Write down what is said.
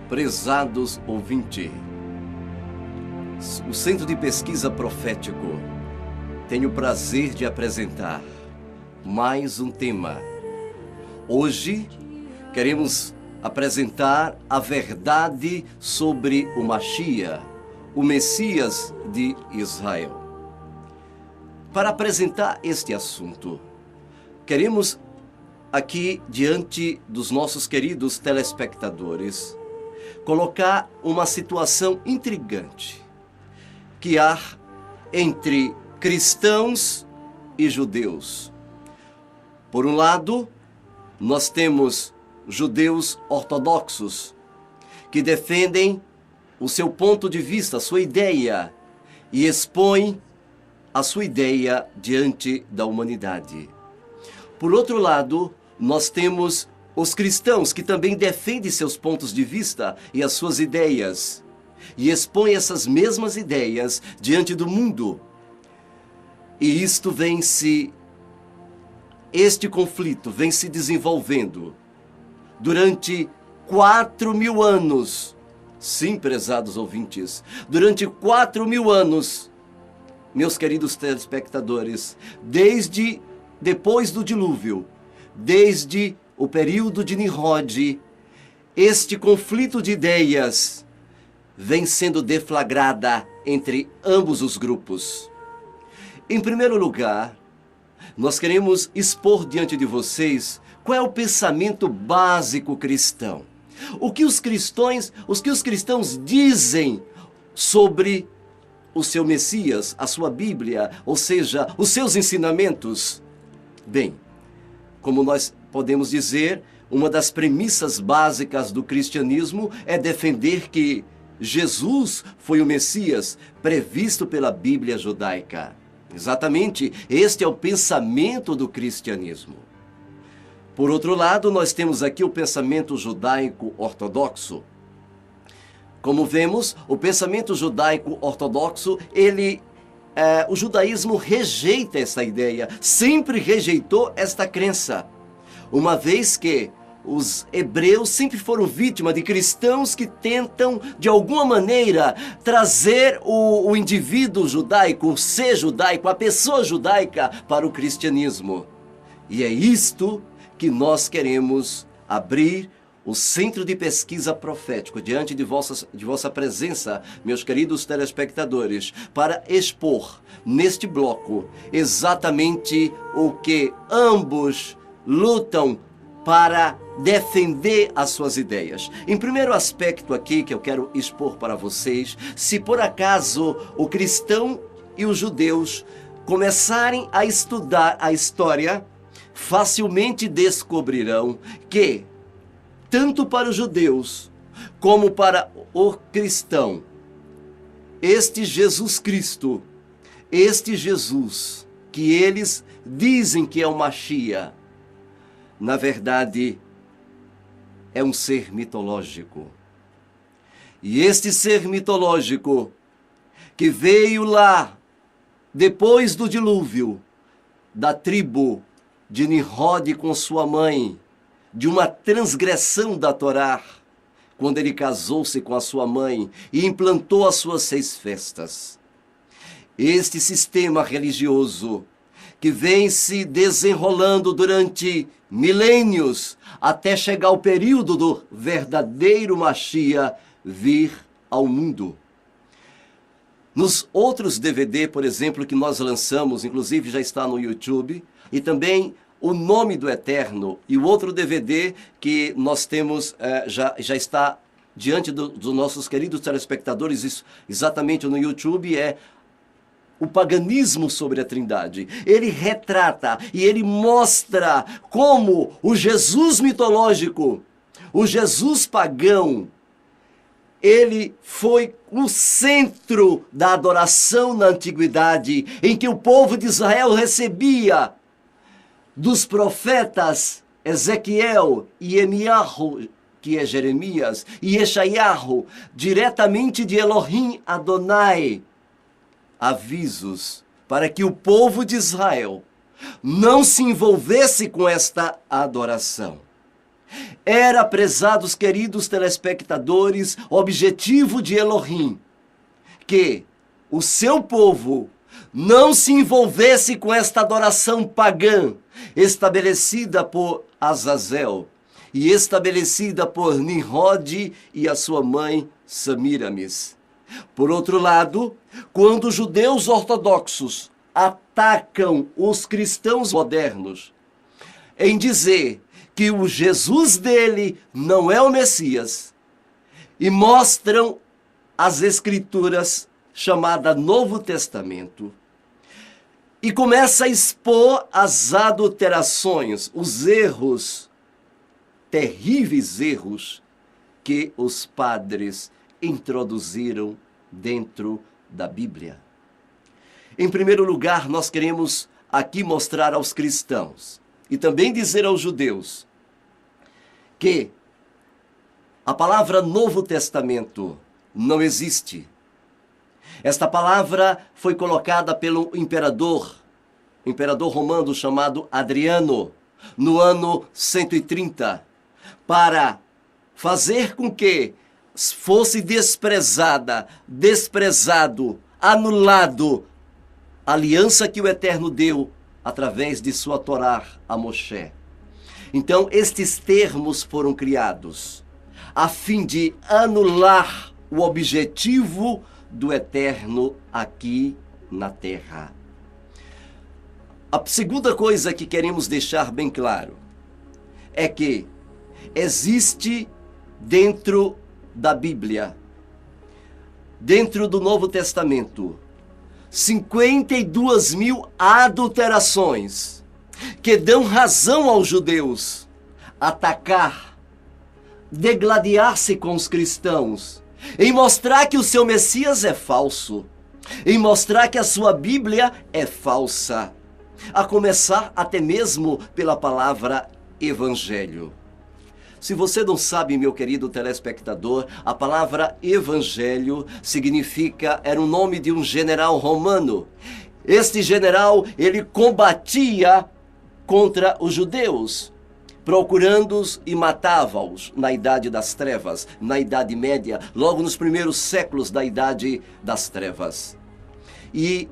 Prezados ouvintes, o Centro de Pesquisa Profético tem o prazer de apresentar mais um tema. Hoje queremos apresentar a verdade sobre o Mashiach, o Messias de Israel. Para apresentar este assunto, queremos aqui diante dos nossos queridos telespectadores colocar uma situação intrigante que há entre cristãos e judeus. Por um lado, nós temos judeus ortodoxos que defendem o seu ponto de vista, a sua ideia, e expõem a sua ideia diante da humanidade. Por outro lado, nós temos os cristãos que também defendem seus pontos de vista e as suas ideias, e expõem essas mesmas ideias diante do mundo. E este conflito vem se desenvolvendo durante 4.000 anos. Sim, prezados ouvintes, durante 4.000 anos, meus queridos telespectadores, desde depois do dilúvio, desde o período de Nimrod, este conflito de ideias vem sendo deflagrada entre ambos os grupos. Em primeiro lugar, nós queremos expor diante de vocês qual é o pensamento básico cristão. O que os cristãos dizem sobre o seu Messias, a sua Bíblia, ou seja, os seus ensinamentos. Bem, como nós podemos dizer, uma das premissas básicas do cristianismo é defender que Jesus foi o Messias previsto pela Bíblia judaica. Exatamente, este é o pensamento do cristianismo. Por outro lado, nós temos aqui o pensamento judaico ortodoxo. Como vemos, o pensamento judaico ortodoxo, o judaísmo rejeita essa ideia, sempre rejeitou esta crença. Uma vez que os hebreus sempre foram vítimas de cristãos que tentam, de alguma maneira, trazer o indivíduo judaico, o ser judaico, a pessoa judaica para o cristianismo. E é isto que nós queremos abrir o Centro de Pesquisa Profético diante de vossa presença, meus queridos telespectadores, para expor neste bloco exatamente o que ambos lutam para defender as suas ideias. Em primeiro aspecto aqui que eu quero expor para vocês, se por acaso o cristão e os judeus começarem a estudar a história, facilmente descobrirão que, tanto para os judeus como para o cristão, este Jesus Cristo, este Jesus que eles dizem que é o Mashiach, na verdade, é um ser mitológico. E este ser mitológico, que veio lá, depois do dilúvio, da tribo de Nimrod com sua mãe, de uma transgressão da Torá, quando ele casou-se com a sua mãe e implantou as suas 6 festas. Este sistema religioso que vem se desenrolando durante milênios até chegar ao período do verdadeiro Machia vir ao mundo. Nos outros DVD, por exemplo, que nós lançamos, inclusive já está no YouTube, e também O Nome do Eterno, e o outro DVD que nós temos já está diante dos nossos queridos telespectadores, isso, exatamente no YouTube, é o paganismo sobre a Trindade. Ele retrata e ele mostra como o Jesus mitológico, o Jesus pagão, ele foi o centro da adoração na antiguidade, em que o povo de Israel recebia dos profetas Ezequiel e Emiarro, que é Jeremias, e Eshaiarro, diretamente de Elohim Adonai, avisos para que o povo de Israel não se envolvesse com esta adoração. Era, prezados queridos telespectadores, objetivo de Elohim que o seu povo não se envolvesse com esta adoração pagã estabelecida por Azazel e estabelecida por Nimrod e a sua mãe Samiramis. Por outro lado, quando os judeus ortodoxos atacam os cristãos modernos em dizer que o Jesus dele não é o Messias e mostram as Escrituras chamada Novo Testamento e começa a expor as adulterações, os erros, terríveis erros que os padres introduziram dentro da Bíblia. Em primeiro lugar, nós queremos aqui mostrar aos cristãos e também dizer aos judeus que a palavra Novo Testamento não existe. Esta palavra foi colocada pelo imperador romano chamado Adriano, no ano 130, para fazer com que fosse desprezado, anulado a aliança que o Eterno deu através de sua Torá a Moshe. Então, estes termos foram criados a fim de anular o objetivo do Eterno aqui na terra. A segunda coisa que queremos deixar bem claro é que existe dentro da Bíblia, dentro do Novo Testamento, 52 mil adulterações que dão razão aos judeus atacar, degladiar-se com os cristãos, em mostrar que o seu Messias é falso, em mostrar que a sua Bíblia é falsa, a começar até mesmo pela palavra Evangelho. Se você não sabe, meu querido telespectador, a palavra Evangelho era o nome de um general romano. Este general, ele combatia contra os judeus, procurando-os e matava-os na Idade das Trevas, na Idade Média, logo nos primeiros séculos da Idade das Trevas. E